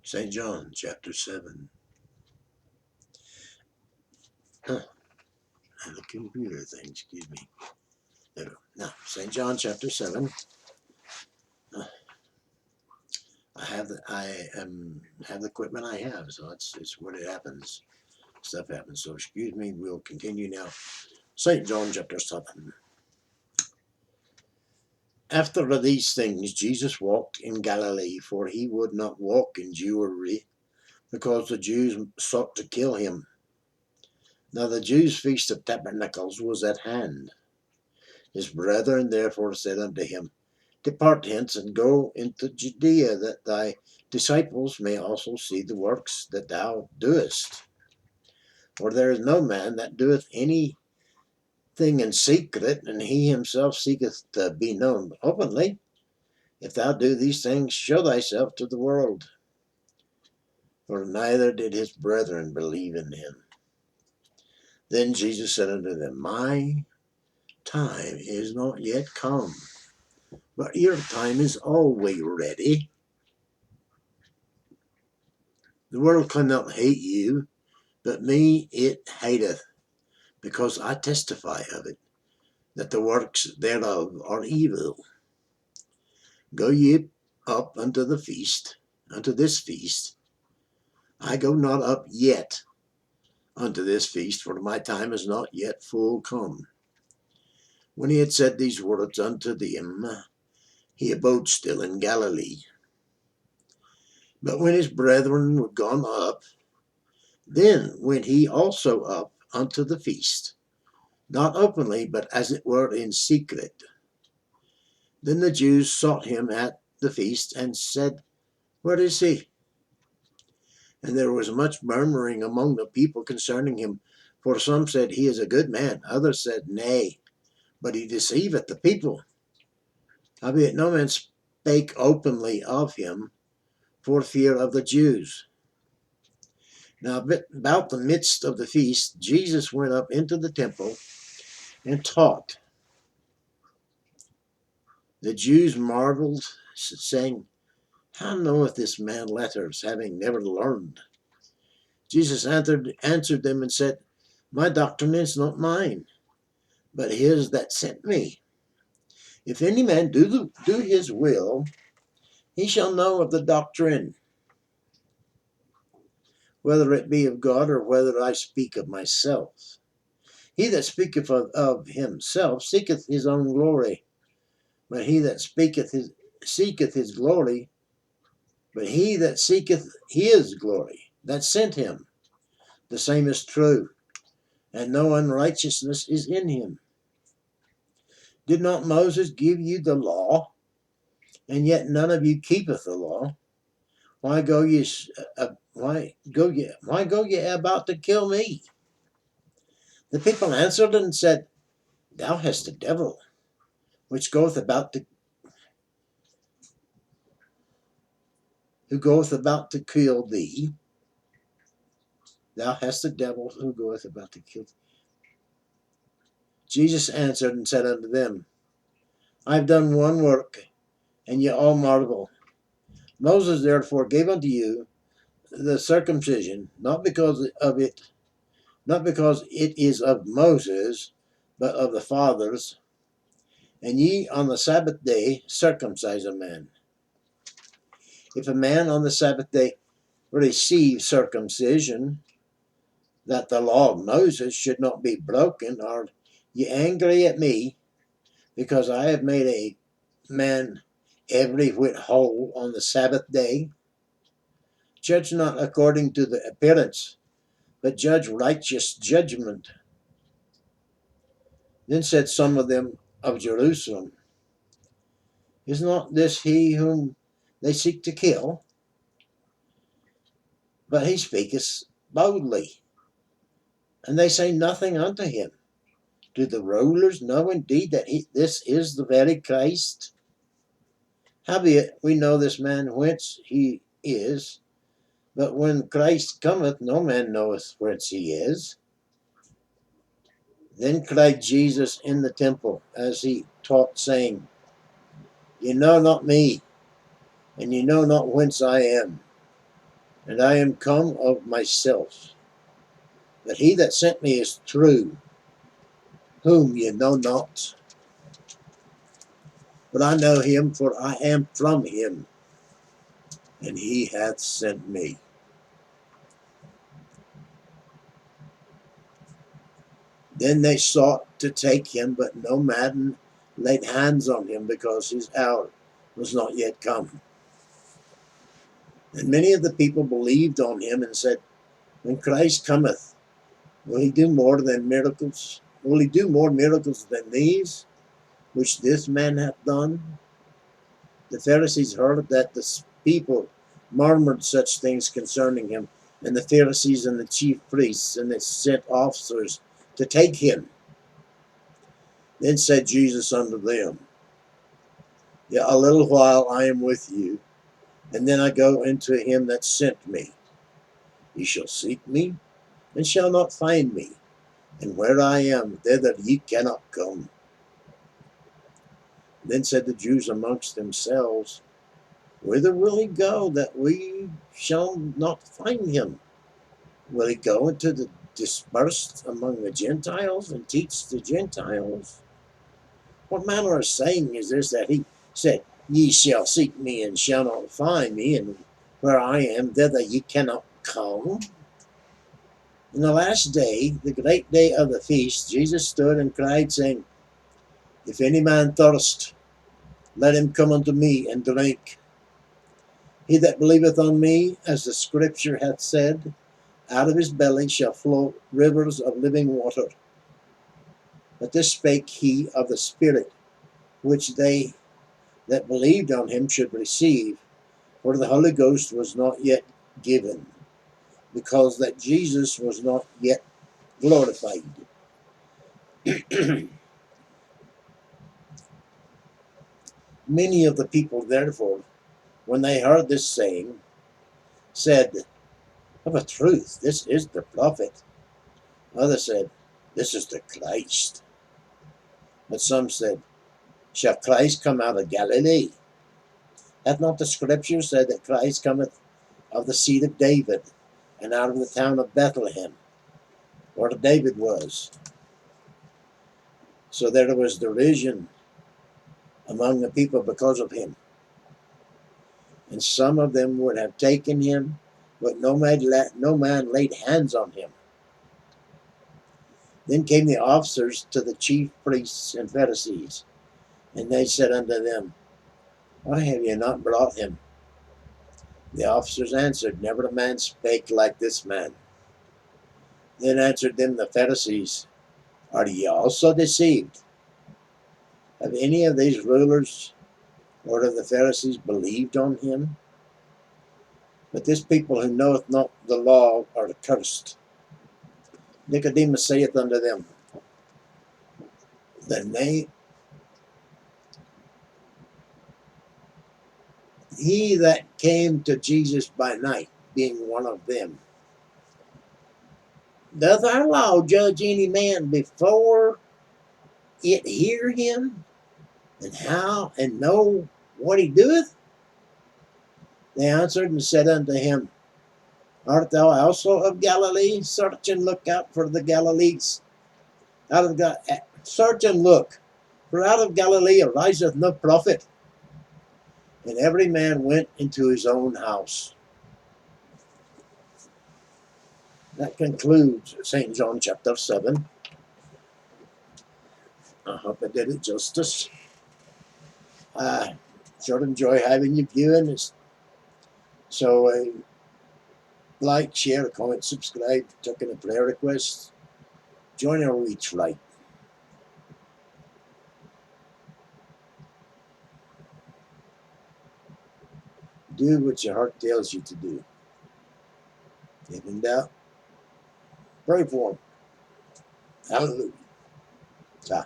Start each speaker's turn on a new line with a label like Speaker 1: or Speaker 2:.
Speaker 1: St. John chapter 7. And the computer thing, excuse me. There we go. Now, St. John chapter 7. I have the equipment I have, so it's what it happens. Stuff happens. So excuse me, we'll continue now. St. John chapter 7. After these things, Jesus walked in Galilee, for he would not walk in Jewry, because the Jews sought to kill him. Now the Jews' feast of tabernacles was at hand. His brethren therefore said unto him, Depart hence, and go into Judea, that thy disciples may also see the works that thou doest. For there is no man that doeth anything in secret, and he himself seeketh to be known openly. If thou do these things, show thyself to the world. For neither did his brethren believe in him. Then Jesus said unto them, My time is not yet come, but your time is always ready. The world cannot hate you, but me it hateth, because I testify of it, that the works thereof are evil. Go ye up unto the feast, unto this feast. I go not up yet unto this feast, for my time is not yet full come. When he had said these words unto them, he abode still in Galilee. But when his brethren were gone up, then went he also up unto the feast, not openly, but as it were in secret. Then the Jews sought him at the feast, and said, Where is he? And there was much murmuring among the people concerning him. For some said, He is a good man. Others said, Nay, but he deceiveth the people. Howbeit no man spake openly of him, for fear of the Jews. Now about the midst of the feast, Jesus went up into the temple and taught. The Jews marveled, saying, How knoweth this man letters, having never learned? Jesus answered them and said, My doctrine is not mine, but his that sent me. If any man do his will, he shall know of the doctrine, whether it be of God or whether I speak of myself. He that speaketh of himself seeketh his own glory, but he that seeketh his glory, but he that seeketh his glory, that sent him, the same is true, and no unrighteousness is in him. Did not Moses give you the law, and yet none of you keepeth the law? Why go ye about to kill me? The people answered and said, Thou hast a devil, who goeth about to kill thee. Thou hast a devil who goeth about to kill thee. Jesus answered and said unto them, I have done one work, and ye all marvel. Moses therefore gave unto you the circumcision, not because it is of Moses, but of the fathers. And ye on the Sabbath day circumcise a man. If a man on the Sabbath day receive circumcision, that the law of Moses should not be broken, are ye angry at me, because I have made a man every whit whole on the Sabbath day? Judge not according to the appearance, but judge righteous judgment. Then said some of them of Jerusalem, Is not this he whom they seek to kill? But he speaketh boldly, and they say nothing unto him. Do the rulers know indeed that this is the very Christ? Howbeit we know this man whence he is, but when Christ cometh, no man knoweth whence he is. Then cried Jesus in the temple, as he taught, saying, Ye know not me, and ye know not whence I am. and I am come of myself. But he that sent me is true, whom ye know not. But I know him, for I am from him, and he hath sent me. Then they sought to take him, but no man laid hands on him, because his hour was not yet come. And many of the people believed on him and said, when Christ cometh, will he do more than miracles? Will he do more miracles than these, which this man hath done? The Pharisees heard that the people murmured such things concerning him, and the Pharisees and the chief priests, and they sent officers to take him. Then said Jesus unto them, yet a little while I am with you, and then I go into him that sent me. Ye shall seek me, and shall not find me, and where I am, thither ye cannot come. Then said the Jews amongst themselves, whither will he go, that we shall not find him? Will he go into the dispersed among the Gentiles, and teach the Gentiles? What manner of saying is this, that he said, ye shall seek me, and shall not find me, and where I am, thither ye cannot come? In the last day, the great day of the feast, Jesus stood and cried, saying, if any man thirst, let him come unto me and drink. He that believeth on me, as the scripture hath said, out of his belly shall flow rivers of living water. But this spake he of the Spirit, which they that believed on him should receive, for the Holy Ghost was not yet given, because that Jesus was not yet glorified. Many of the people, therefore, when they heard this saying, said, of a truth, this is the prophet. Others said, this is the Christ. But some said, shall Christ come out of Galilee? Hath not the scripture said that Christ cometh of the seed of David, and out of the town of Bethlehem, where David was? So there was derision among the people because of him. And some of them would have taken him, but no man laid hands on him. Then came the officers to the chief priests and Pharisees, and they said unto them, why have ye not brought him? The officers answered, never a man spake like this man. Then answered them the Pharisees, are ye also deceived? Have any of these rulers or of the Pharisees believed on him? But this people who knoweth not the law are accursed. Nicodemus saith unto them, he that came to Jesus by night, being one of them, doth our law judge any man before it hear him, and how, and know what he doeth? They answered and said unto him, art thou also of Galilee? Search and look out for the Galilees. Search and look, for out of Galilee ariseth no prophet. And every man went into his own house. That concludes St. John chapter 7. I hope I did it justice. I sure enjoy having you viewing this. So like, share, comment, subscribe, tuck in a prayer request. Join our reach right. Do what your heart tells you to do. If in doubt, pray for them. Hallelujah. Ta.